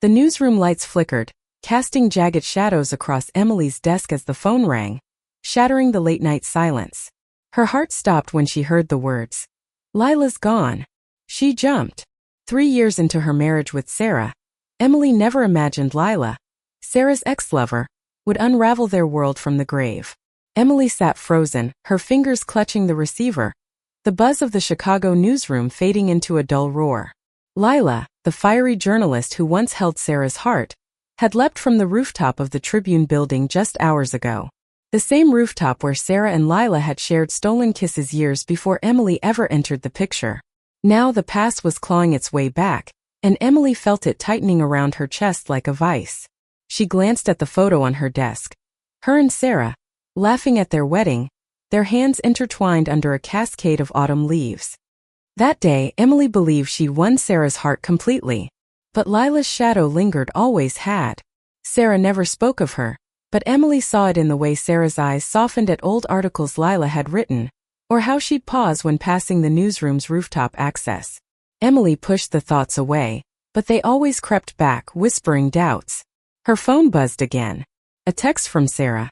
The newsroom lights flickered, casting jagged shadows across Emily's desk as the phone rang, shattering the late-night silence. Her heart stopped when she heard the words, "Lila's gone." She jumped. 3 years into her marriage with Sarah, Emily never imagined Lila, Sarah's ex-lover, would unravel their world from the grave. Emily sat frozen, her fingers clutching the receiver, the buzz of the Chicago newsroom fading into a dull roar. Lila, the fiery journalist who once held Sarah's heart, had leapt from the rooftop of the Tribune building just hours ago. The same rooftop where Sarah and Lila had shared stolen kisses years before Emily ever entered the picture. Now the past was clawing its way back, and Emily felt it tightening around her chest like a vice. She glanced at the photo on her desk. Her and Sarah, laughing at their wedding, their hands intertwined under a cascade of autumn leaves. That day, Emily believed she'd won Sarah's heart completely. But Lila's shadow lingered, always had. Sarah never spoke of her, but Emily saw it in the way Sarah's eyes softened at old articles Lila had written, or how she'd pause when passing the newsroom's rooftop access. Emily pushed the thoughts away, but they always crept back, whispering doubts. Her phone buzzed again. A text from Sarah.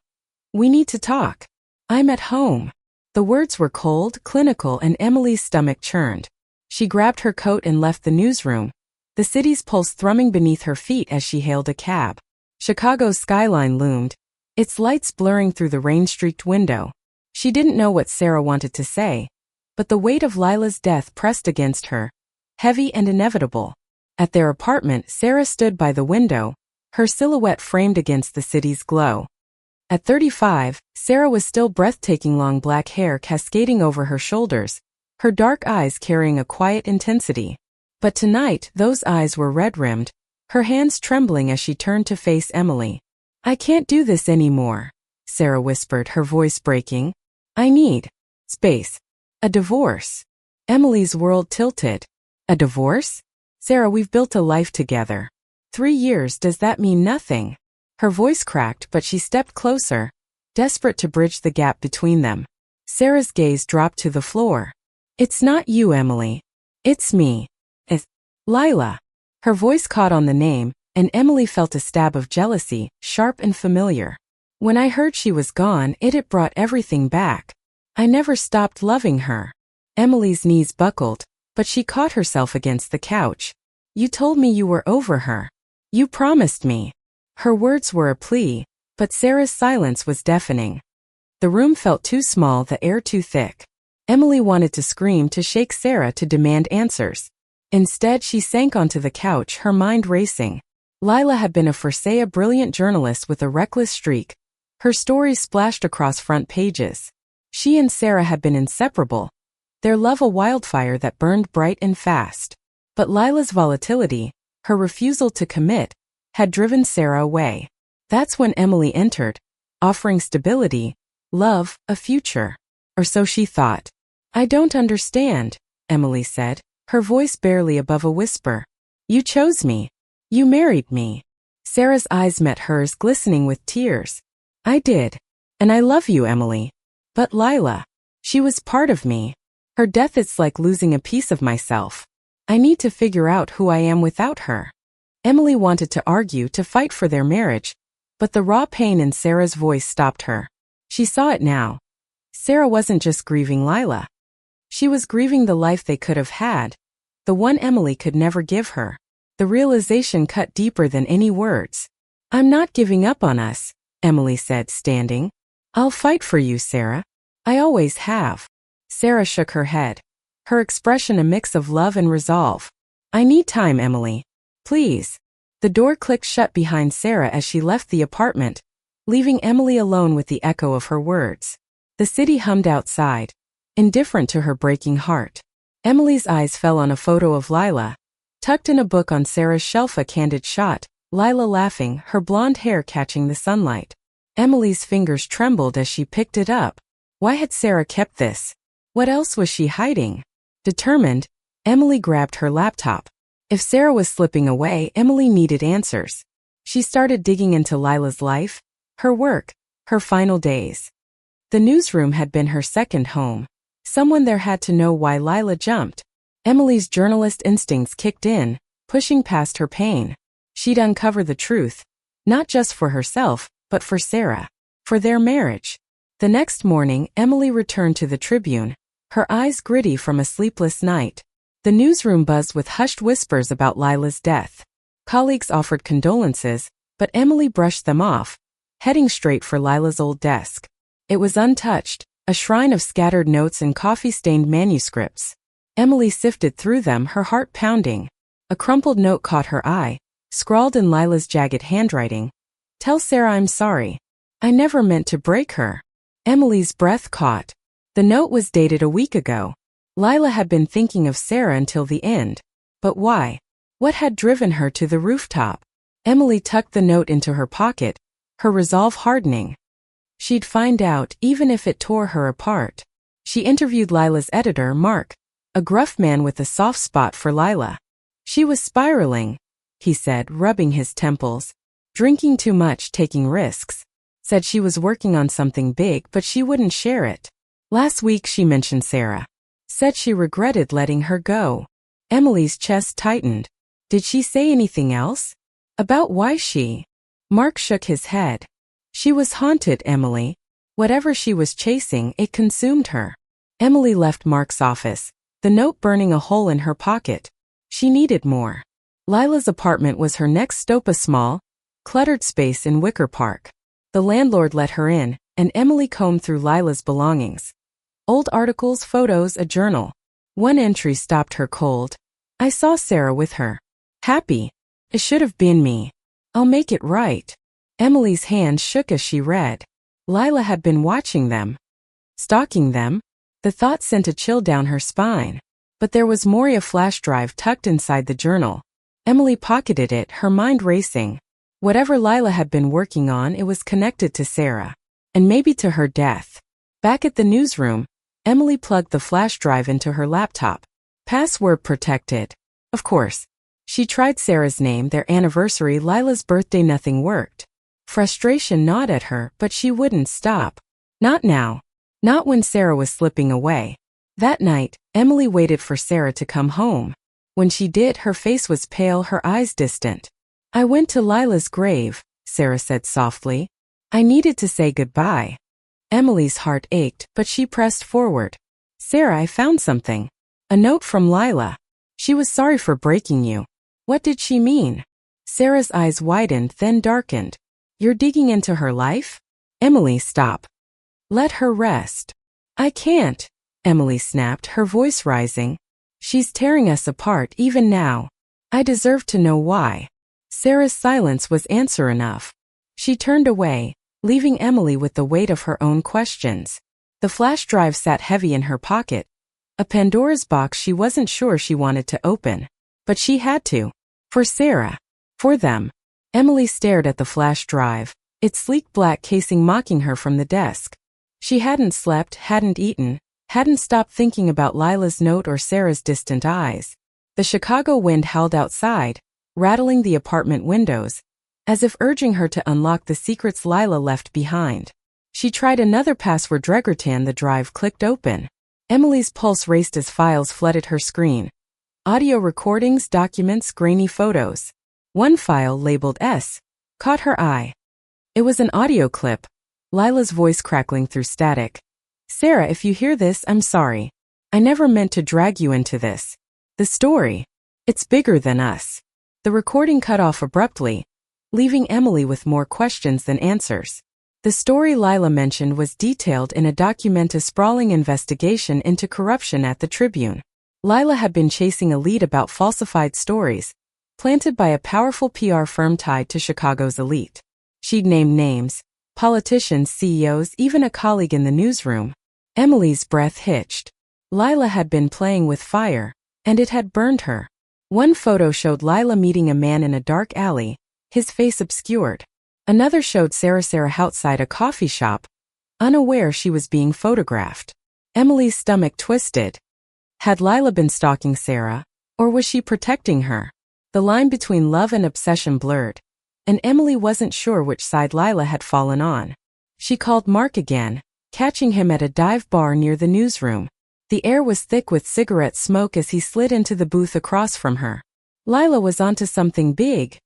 "We need to talk. I'm at home." The words were cold, clinical, and Emily's stomach churned. She grabbed her coat and left the newsroom, the city's pulse thrumming beneath her feet as she hailed a cab. Chicago's skyline loomed, its lights blurring through the rain-streaked window. She didn't know what Sarah wanted to say, but the weight of Lila's death pressed against her, heavy and inevitable. At their apartment, Sarah stood by the window, her silhouette framed against the city's glow. At 35, Sarah was still breathtaking, long black hair cascading over her shoulders, her dark eyes carrying a quiet intensity. But tonight, those eyes were red-rimmed, her hands trembling as she turned to face Emily. "I can't do this anymore," Sarah whispered, her voice breaking. "I need space. A divorce." Emily's world tilted. "A divorce? Sarah, we've built a life together. 3 years, does that mean nothing?" Her voice cracked, but she stepped closer, desperate to bridge the gap between them. Sarah's gaze dropped to the floor. "It's not you, Emily. It's me. It's Lila." Her voice caught on the name, and Emily felt a stab of jealousy, sharp and familiar. "When I heard she was gone, it brought everything back. I never stopped loving her." Emily's knees buckled, but she caught herself against the couch. "You told me you were over her. You promised me." Her words were a plea, but Sarah's silence was deafening. The room felt too small, the air too thick. Emily wanted to scream, to shake Sarah, to demand answers. Instead, she sank onto the couch, her mind racing. Lila had been a brilliant journalist with a reckless streak. Her stories splashed across front pages. She and Sarah had been inseparable, their love a wildfire that burned bright and fast. But Lila's volatility, her refusal to commit, had driven Sarah away. That's when Emily entered, offering stability, love, a future. Or so she thought. "I don't understand," Emily said, her voice barely above a whisper. "You chose me. You married me." Sarah's eyes met hers, glistening with tears. "I did. And I love you, Emily. But Lila, she was part of me. Her death is like losing a piece of myself. I need to figure out who I am without her." Emily wanted to argue, to fight for their marriage, but the raw pain in Sarah's voice stopped her. She saw it now. Sarah wasn't just grieving Lila. She was grieving the life they could have had, the one Emily could never give her. The realization cut deeper than any words. "I'm not giving up on us," Emily said, standing. "I'll fight for you, Sarah. I always have." Sarah shook her head, her expression a mix of love and resolve. "I need time, Emily. Please." The door clicked shut behind Sarah as she left the apartment, leaving Emily alone with the echo of her words. The city hummed outside, indifferent to her breaking heart. Emily's eyes fell on a photo of Lila, tucked in a book on Sarah's shelf, a candid shot, Lila laughing, her blonde hair catching the sunlight. Emily's fingers trembled as she picked it up. Why had Sarah kept this? What else was she hiding? Determined, Emily grabbed her laptop. If Sarah was slipping away, Emily needed answers. She started digging into Lila's life, her work, her final days. The newsroom had been her second home. Someone there had to know why Lila jumped. Emily's journalist instincts kicked in, pushing past her pain. She'd uncover the truth, not just for herself, but for Sarah, for their marriage. The next morning, Emily returned to the Tribune, her eyes gritty from a sleepless night. The newsroom buzzed with hushed whispers about Lila's death. Colleagues offered condolences, but Emily brushed them off, heading straight for Lila's old desk. It was untouched, a shrine of scattered notes and coffee-stained manuscripts. Emily sifted through them, her heart pounding. A crumpled note caught her eye, scrawled in Lila's jagged handwriting. "Tell Sarah I'm sorry. I never meant to break her." Emily's breath caught. The note was dated a week ago. Lila had been thinking of Sarah until the end. But why? What had driven her to the rooftop? Emily tucked the note into her pocket, her resolve hardening. She'd find out, even if it tore her apart. She interviewed Lila's editor, Mark, a gruff man with a soft spot for Lila. She was spiraling, he said, rubbing his temples. Drinking too much, taking risks. Said she was working on something big, but she wouldn't share it. Last week she mentioned Sarah. Said she regretted letting her go. Emily's chest tightened. Did she say anything else? About why she? Mark shook his head. She was haunted, Emily. Whatever she was chasing, it consumed her. Emily left Mark's office, the note burning a hole in her pocket. She needed more. Lila's apartment was her next stop, a small, cluttered space in Wicker Park. The landlord let her in, and Emily combed through Lila's belongings. Old articles, photos, a journal. One entry stopped her cold. "I saw Sarah with her. Happy. It should have been me. I'll make it right." Emily's hand shook as she read. Lila had been watching them. Stalking them? The thought sent a chill down her spine. But there was more, a flash drive tucked inside the journal. Emily pocketed it, her mind racing. Whatever Lila had been working on, it was connected to Sarah. And maybe to her death. Back at the newsroom, Emily plugged the flash drive into her laptop. Password protected. Of course. She tried Sarah's name, their anniversary, Lila's birthday. Nothing worked. Frustration gnawed at her, but she wouldn't stop. Not now. Not when Sarah was slipping away. That night, Emily waited for Sarah to come home. When she did, her face was pale, her eyes distant. "I went to Lila's grave," Sarah said softly. "I needed to say goodbye." Emily's heart ached, but she pressed forward. "Sarah, I found something. A note from Lila. She was sorry for breaking you." What did she mean? Sarah's eyes widened, then darkened. "You're digging into her life?" "Emily, stop. Let her rest." "I can't," Emily snapped, her voice rising. "She's tearing us apart even now. I deserve to know why." Sarah's silence was answer enough. She turned away, leaving Emily with the weight of her own questions. The flash drive sat heavy in her pocket, a Pandora's box she wasn't sure she wanted to open. But she had to. For Sarah. For them. Emily stared at the flash drive, its sleek black casing mocking her from the desk. She hadn't slept, hadn't eaten, hadn't stopped thinking about Lila's note or Sarah's distant eyes. The Chicago wind howled outside, rattling the apartment windows, as if urging her to unlock the secrets Lila left behind. She tried another password. Dregertan. The drive clicked open. Emily's pulse raced as files flooded her screen. Audio recordings, documents, grainy photos. One file, labeled S, caught her eye. It was an audio clip, Lila's voice crackling through static. "Sarah, if you hear this, I'm sorry. I never meant to drag you into this. The story. It's bigger than us." The recording cut off abruptly, leaving Emily with more questions than answers. The story Lila mentioned was detailed in a document, a sprawling investigation into corruption at the Tribune. Lila had been chasing a lead about falsified stories, planted by a powerful PR firm tied to Chicago's elite. She'd named names, politicians, CEOs, even a colleague in the newsroom. Emily's breath hitched. Lila had been playing with fire, and it had burned her. One photo showed Lila meeting a man in a dark alley, his face obscured. Another showed Sarah outside a coffee shop, unaware she was being photographed. Emily's stomach twisted. Had Lila been stalking Sarah, or was she protecting her? The line between love and obsession blurred, and Emily wasn't sure which side Lila had fallen on. She called Mark again, catching him at a dive bar near the newsroom. The air was thick with cigarette smoke as he slid into the booth across from her. Lila was onto something big.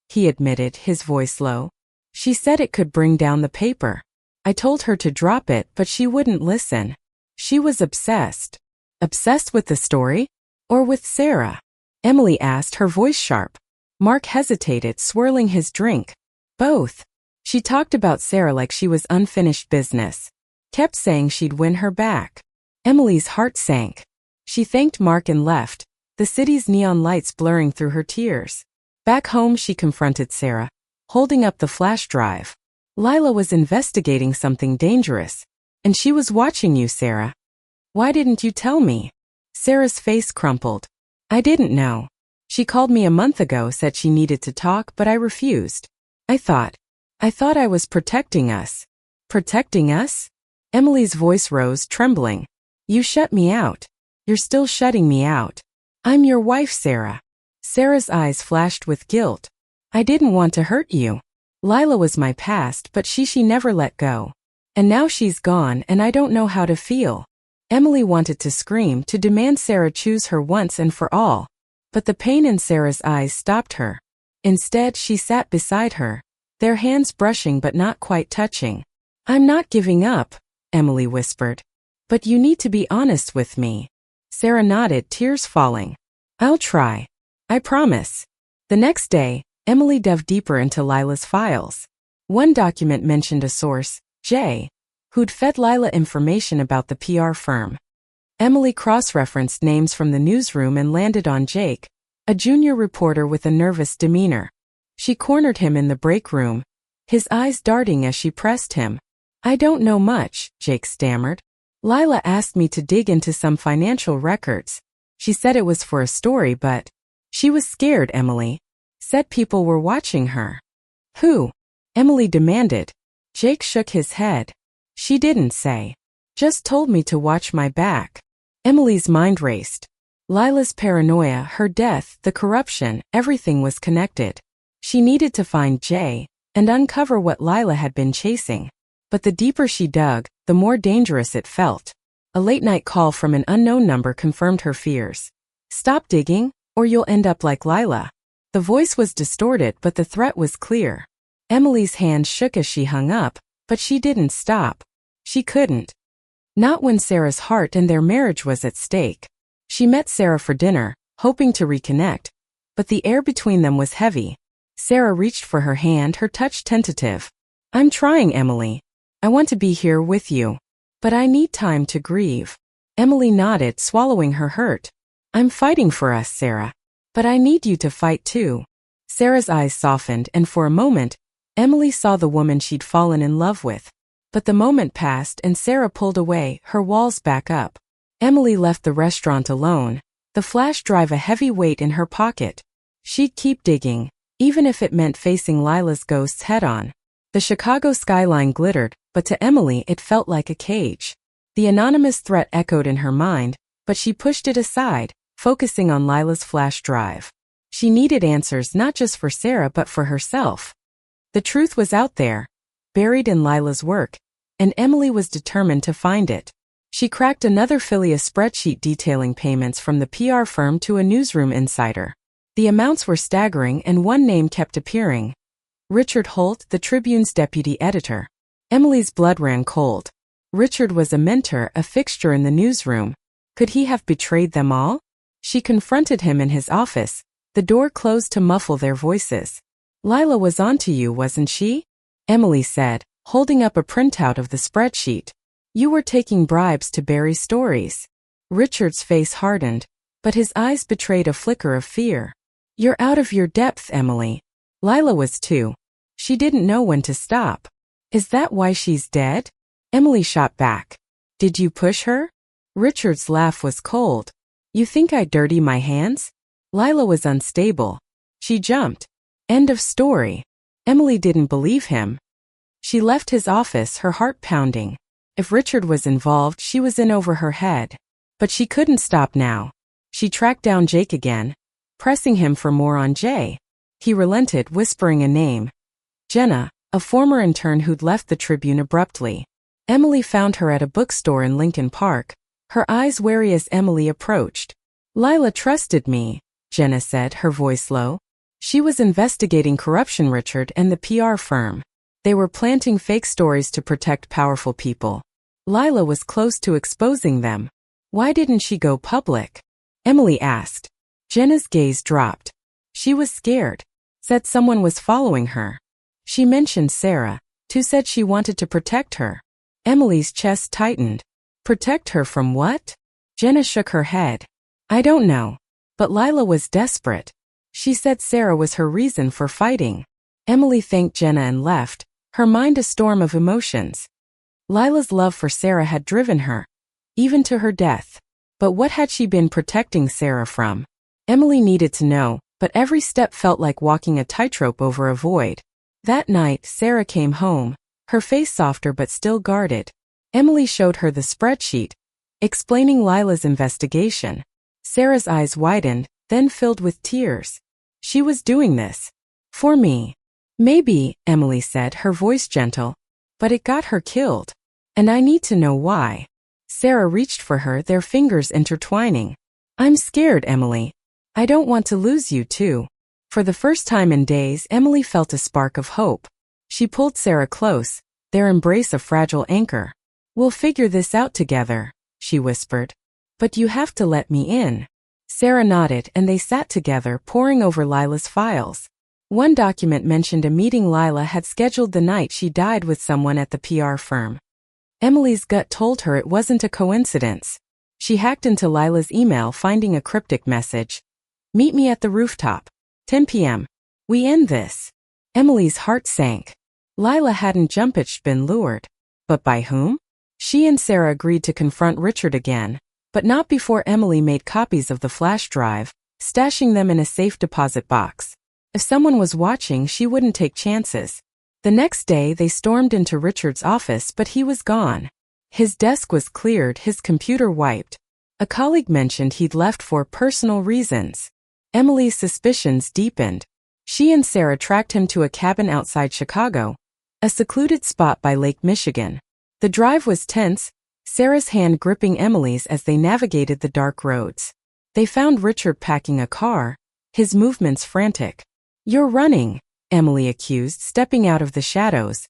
he admitted, his voice low. She said it could bring down the paper. I told her to drop it, but she wouldn't listen. She was obsessed. Obsessed with the story? Or with Sarah? Emily asked, her voice sharp. Mark hesitated, swirling his drink. Both. She talked about Sarah like she was unfinished business. Kept saying she'd win her back. Emily's heart sank. She thanked Mark and left, the city's neon lights blurring through her tears. Back home she confronted Sarah, holding up the flash drive. Lila was investigating something dangerous. And she was watching you, Sarah. Why didn't you tell me? Sarah's face crumpled. I didn't know. She called me a month ago, said she needed to talk, but I refused. I thought I was protecting us. Protecting us? Emily's voice rose, trembling. You shut me out. You're still shutting me out. I'm your wife, Sarah. Sarah's eyes flashed with guilt. I didn't want to hurt you. Lila was my past, but she never let go. And now she's gone and I don't know how to feel. Emily wanted to scream, to demand Sarah choose her once and for all. But the pain in Sarah's eyes stopped her. Instead, she sat beside her, their hands brushing but not quite touching. I'm not giving up, Emily whispered. But you need to be honest with me. Sarah nodded, tears falling. I'll try. I promise. The next day, Emily delved deeper into Lila's files. One document mentioned a source, Jay, who'd fed Lila information about the PR firm. Emily cross-referenced names from the newsroom and landed on Jake, a junior reporter with a nervous demeanor. She cornered him in the break room, his eyes darting as she pressed him. I don't know much, Jake stammered. Lila asked me to dig into some financial records. She said it was for a story, but she was scared, Emily. Said people were watching her. Who? Emily demanded. Jake shook his head. She didn't say. Just told me to watch my back. Emily's mind raced. Lila's paranoia, her death, the corruption, everything was connected. She needed to find Jay and uncover what Lila had been chasing. But the deeper she dug, the more dangerous it felt. A late-night call from an unknown number confirmed her fears. Stop digging, or you'll end up like Lila. The voice was distorted, but the threat was clear. Emily's hand shook as she hung up, but she didn't stop. She couldn't. Not when Sarah's heart and their marriage was at stake. She met Sarah for dinner, hoping to reconnect, but the air between them was heavy. Sarah reached for her hand, her touch tentative. I'm trying, Emily. I want to be here with you. But I need time to grieve. Emily nodded, swallowing her hurt. I'm fighting for us, Sarah. But I need you to fight too. Sarah's eyes softened, and for a moment, Emily saw the woman she'd fallen in love with. But the moment passed and Sarah pulled away, her walls back up. Emily left the restaurant alone, the flash drive a heavy weight in her pocket. She'd keep digging, even if it meant facing Lila's ghosts head-on. The Chicago skyline glittered, but to Emily it felt like a cage. The anonymous threat echoed in her mind, but she pushed it aside, focusing on Lila's flash drive. She needed answers not just for Sarah but for herself. The truth was out there, buried in Lila's work, and Emily was determined to find it. She cracked another Phileas spreadsheet detailing payments from the PR firm to a newsroom insider. The amounts were staggering and one name kept appearing. Richard Holt, the Tribune's deputy editor. Emily's blood ran cold. Richard was a mentor, a fixture in the newsroom. Could he have betrayed them all? She confronted him in his office, the door closed to muffle their voices. Lila was onto you, wasn't she? Emily said, holding up a printout of the spreadsheet. You were taking bribes to bury stories. Richard's face hardened, but his eyes betrayed a flicker of fear. You're out of your depth, Emily. Lila was too. She didn't know when to stop. Is that why she's dead? Emily shot back. Did you push her? Richard's laugh was cold. You think I dirty my hands? Lila was unstable. She jumped. End of story. Emily didn't believe him. She left his office, her heart pounding. If Richard was involved, she was in over her head. But she couldn't stop now. She tracked down Jake again, pressing him for more on Jay. He relented, whispering a name. Jenna, a former intern who'd left the Tribune abruptly. Emily found her at a bookstore in Lincoln Park, her eyes wary as Emily approached. Lila trusted me, Jenna said, her voice low. She was investigating corruption. Richard and the PR firm. They were planting fake stories to protect powerful people. Lila was close to exposing them. Why didn't she go public? Emily asked. Jenna's gaze dropped. She was scared. Said someone was following her. She mentioned Sarah, who said she wanted to protect her. Emily's chest tightened. Protect her from what? Jenna shook her head. I don't know. But Lila was desperate. She said Sarah was her reason for fighting. Emily thanked Jenna and left, her mind a storm of emotions. Lila's love for Sarah had driven her, even to her death. But what had she been protecting Sarah from? Emily needed to know, but every step felt like walking a tightrope over a void. That night, Sarah came home, her face softer but still guarded. Emily showed her the spreadsheet, explaining Lila's investigation. Sarah's eyes widened, then filled with tears. She was doing this for me. Maybe, Emily said, her voice gentle, but it got her killed. And I need to know why. Sarah reached for her, their fingers intertwining. I'm scared, Emily. I don't want to lose you too. For the first time in days, Emily felt a spark of hope. She pulled Sarah close, their embrace a fragile anchor. We'll figure this out together, she whispered. But you have to let me in. Sarah nodded and they sat together, poring over Lila's files. One document mentioned a meeting Lila had scheduled the night she died with someone at the PR firm. Emily's gut told her it wasn't a coincidence. She hacked into Lila's email, finding a cryptic message. Meet me at the rooftop. 10 p.m. We end this. Emily's heart sank. Lila hadn't just been lured. But by whom? She and Sarah agreed to confront Richard again, but not before Emily made copies of the flash drive, stashing them in a safe deposit box. If someone was watching, she wouldn't take chances. The next day they stormed into Richard's office, but he was gone. His desk was cleared, his computer wiped. A colleague mentioned he'd left for personal reasons. Emily's suspicions deepened. She and Sarah tracked him to a cabin outside Chicago, a secluded spot by Lake Michigan. The drive was tense, Sarah's hand gripping Emily's as they navigated the dark roads. They found Richard packing a car, his movements frantic. You're running, Emily accused, stepping out of the shadows.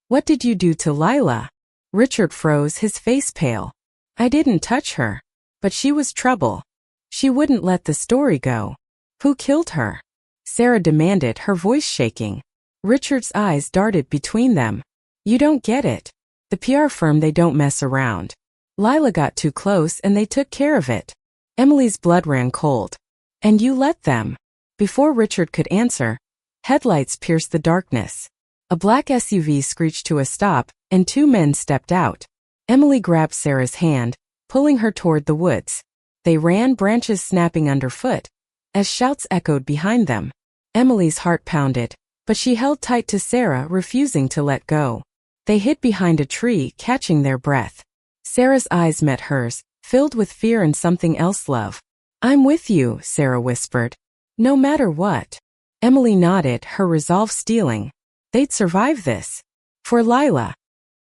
What did you do to Lila? Richard froze, his face pale. I didn't touch her. But she was trouble. She wouldn't let the story go. Who killed her? Sarah demanded, her voice shaking. Richard's eyes darted between them. You don't get it. The PR firm, they don't mess around. Lila got too close and they took care of it. Emily's blood ran cold. And you let them. Before Richard could answer, headlights pierced the darkness. A black SUV screeched to a stop, and two men stepped out. Emily grabbed Sarah's hand, pulling her toward the woods. They ran, branches snapping underfoot, as shouts echoed behind them. Emily's heart pounded, but she held tight to Sarah, refusing to let go. They hid behind a tree, catching their breath. Sarah's eyes met hers, filled with fear and something else, love. I'm with you, Sarah whispered. No matter what. Emily nodded, her resolve stealing. They'd survive this. For Lila.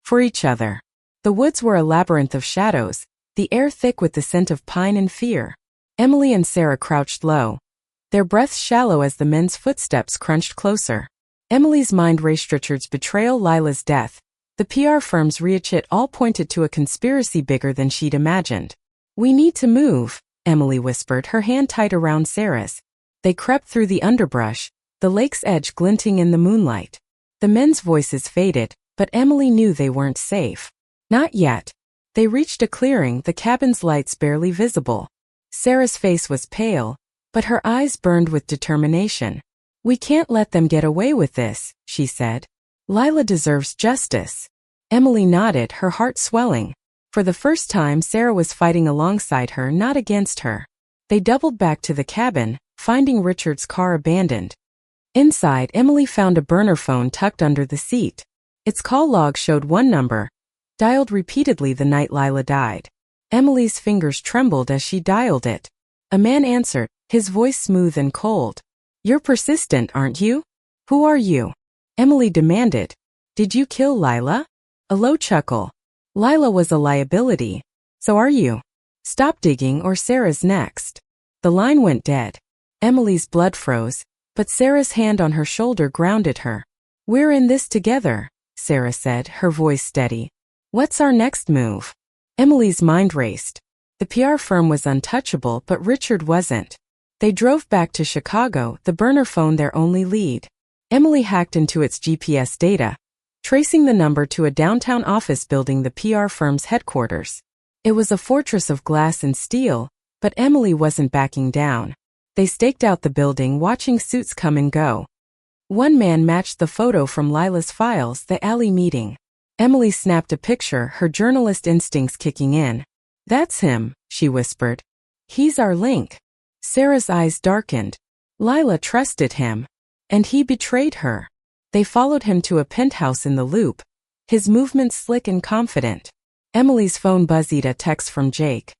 For each other. The woods were a labyrinth of shadows, the air thick with the scent of pine and fear. Emily and Sarah crouched low, their breaths shallow as the men's footsteps crunched closer. Emily's mind raced. Richard's betrayal, Lila's death, the PR firm's reach, it all pointed to a conspiracy bigger than she'd imagined. We need to move, Emily whispered, her hand tight around Sarah's. They crept through the underbrush, the lake's edge glinting in the moonlight. The men's voices faded, but Emily knew they weren't safe. Not yet. They reached a clearing, the cabin's lights barely visible. Sarah's face was pale, but her eyes burned with determination. We can't let them get away with this, she said. Lila deserves justice. Emily nodded, her heart swelling. For the first time, Sarah was fighting alongside her, not against her. They doubled back to the cabin, finding Richard's car abandoned. Inside, Emily found a burner phone tucked under the seat. Its call log showed one number, dialed repeatedly the night Lila died. Emily's fingers trembled as she dialed it. A man answered, his voice smooth and cold. You're persistent, aren't you? Who are you? Emily demanded. Did you kill Lila? A low chuckle. Lila was a liability. So are you. Stop digging or Sarah's next. The line went dead. Emily's blood froze, but Sarah's hand on her shoulder grounded her. "We're in this together," Sarah said, her voice steady. "What's our next move?" Emily's mind raced. The PR firm was untouchable, but Richard wasn't. They drove back to Chicago, the burner phone their only lead. Emily hacked into its GPS data, tracing the number to a downtown office building, the PR firm's headquarters. It was a fortress of glass and steel, but Emily wasn't backing down. They staked out the building, watching suits come and go. One man matched the photo from Lila's files, the alley meeting. Emily snapped a picture, her journalist instincts kicking in. "That's him," she whispered. "He's our link." Sarah's eyes darkened. Lila trusted him. And he betrayed her. They followed him to a penthouse in the Loop, his movements slick and confident. Emily's phone buzzed, a text from Jake.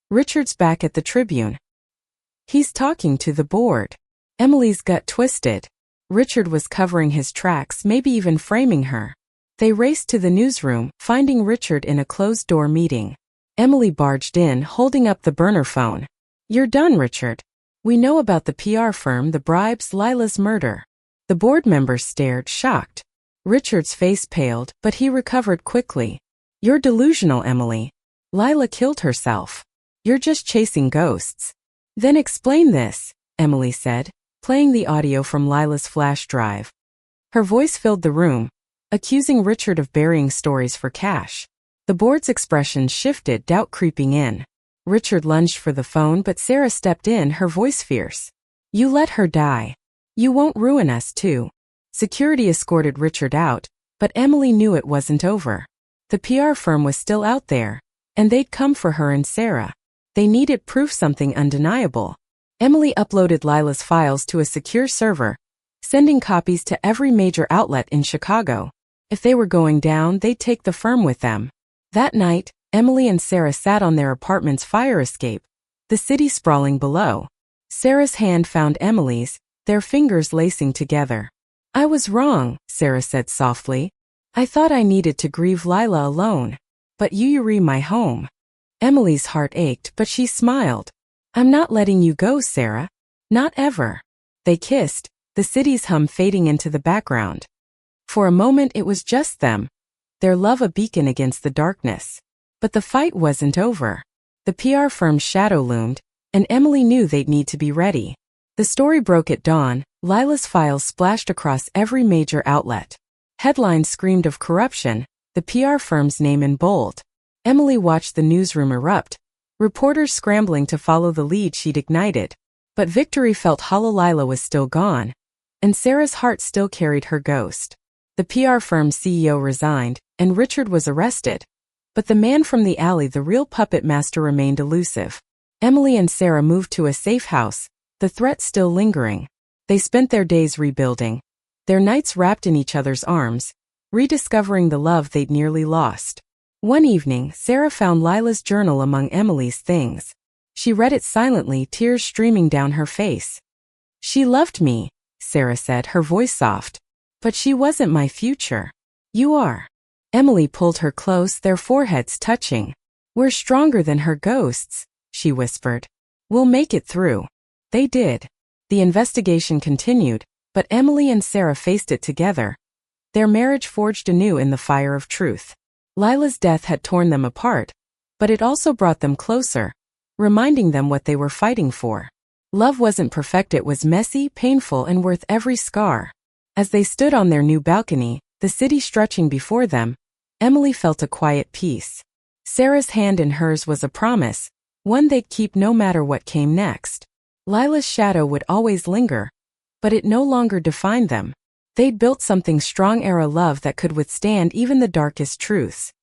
"Richard's back at the Tribune. He's talking to the board." Emily's gut twisted. Richard was covering his tracks, maybe even framing her. They raced to the newsroom, finding Richard in a closed-door meeting. Emily barged in, holding up the burner phone. "You're done, Richard. We know about the PR firm, the bribes, Lila's murder." The board members stared, shocked. Richard's face paled, but he recovered quickly. "You're delusional, Emily. Lila killed herself. You're just chasing ghosts." "Then explain this," Emily said, playing the audio from Lila's flash drive. Her voice filled the room, accusing Richard of burying stories for cash. The board's expression shifted, doubt creeping in. Richard lunged for the phone, but Sarah stepped in, her voice fierce. "You let her die. You won't ruin us too." Security escorted Richard out, but Emily knew it wasn't over. The PR firm was still out there, and they'd come for her and Sarah. They needed proof, something undeniable. Emily uploaded Lila's files to a secure server, sending copies to every major outlet in Chicago. If they were going down, they'd take the firm with them. That night, Emily and Sarah sat on their apartment's fire escape, the city sprawling below. Sarah's hand found Emily's, their fingers lacing together. "I was wrong," Sarah said softly. "I thought I needed to grieve Lila alone. But you're my home." Emily's heart ached, but she smiled. "I'm not letting you go, Sarah. Not ever." They kissed, the city's hum fading into the background. For a moment it was just them, their love a beacon against the darkness. But the fight wasn't over. The PR firm's shadow loomed, and Emily knew they'd need to be ready. The story broke at dawn. Lila's files splashed across every major outlet. Headlines screamed of corruption, the PR firm's name in bold. Emily watched the newsroom erupt, reporters scrambling to follow the lead she'd ignited. But victory felt hollow. Lila was still gone, and Sarah's heart still carried her ghost. The PR firm's CEO resigned, and Richard was arrested. But the man from the alley, the real puppet master, remained elusive. Emily and Sarah moved to a safe house, the threat still lingering. They spent their days rebuilding, their nights wrapped in each other's arms, rediscovering the love they'd nearly lost. One evening, Sarah found Lila's journal among Emily's things. She read it silently, tears streaming down her face. "She loved me," Sarah said, her voice soft. "But she wasn't my future. You are." Emily pulled her close, their foreheads touching. "We're stronger than her ghosts," she whispered. "We'll make it through." They did. The investigation continued, but Emily and Sarah faced it together. Their marriage forged anew in the fire of truth. Lila's death had torn them apart, but it also brought them closer, reminding them what they were fighting for. Love wasn't perfect, it was messy, painful, and worth every scar. As they stood on their new balcony, the city stretching before them, Emily felt a quiet peace. Sarah's hand in hers was a promise, one they'd keep no matter what came next. Lila's shadow would always linger, but it no longer defined them. They'd built something strong, era love that could withstand even the darkest truths.